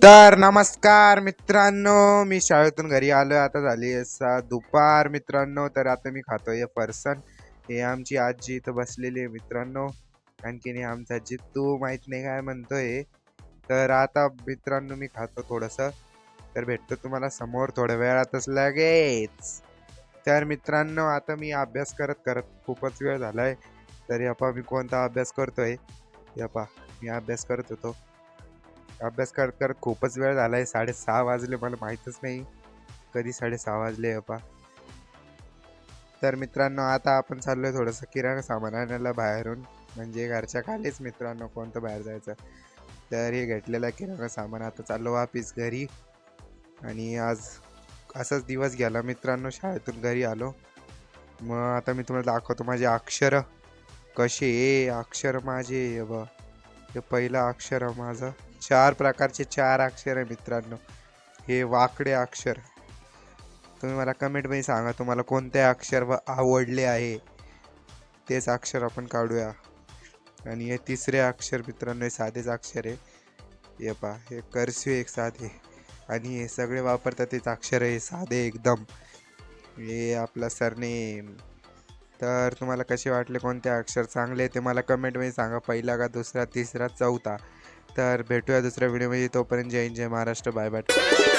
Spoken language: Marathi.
तर नमस्कार मित्रांनो, मी शाळेतून घरी आलोय. आता झाली दुपार मित्रांनो. तर आता मी खातोय फरसन. हे आमची आजी इथं बसलेली आहे मित्रांनो. आणखीन हे आमचा जित्तू माहित नाही काय म्हणतोय. तर आता मित्रांनो मी खातो थोडंसं. तर भेटतो तुम्हाला समोर थोड्या वेळातच लगेच. तर मित्रांनो आता मी अभ्यास करत करत खूपच वेळ झालाय. तर यपा मी कोणता अभ्यास करतोय. यपा मी अभ्यास करत होतो. अभ्यास करत करत खूपच वेळ झालाय. 6:30 वाजले, मला माहीतच नाही कधी 6:30 वाजले अप्पा. तर मित्रांनो आता आपण चाललोय थोडंसं किराणा सामान आणायला बाहेरून, म्हणजे घरच्या खालीच मित्रांनो, कोणतं बाहेर जायचं. तर हे घेतलेलं किराणा सामान आता चाललो वापिस घरी. आणि आज असाच दिवस गेला मित्रांनो, शाळेतून घरी आलो. मग आता मी तुम्हाला दाखवतो माझे अक्षर कसे अक्षर माझे. हे पहिलं अक्षर माझं, 4 प्रकारचे 4 अक्षर आहे मित्रांनो. हे वाकडे अक्षर. तुम्ही मला कमेंटमध्ये सांगा तुम्हाला कोणते अक्षर आवडले आहे, तेच अक्षर आपण काढूया. आणि हे तिसरे अक्षर मित्रांनो, हे साधेच अक्षर आहे. हे पहा, हे कर्सिव एक साधे. आणि हे सगळे वापरतात तेच अक्षर आहे साधे एकदम. हे आपला सरनेम. तर तुम्हाला कसे वाटले, कोणते अक्षर चांगले ते मला कमेंटमध्ये सांगा. पहिला का दुसरा, तिसरा, चौथा. तर भेटूया दुसऱ्या व्हिडिओमध्ये. तोपर्यंत जय हिंद, जय महाराष्ट्र. Bye bye.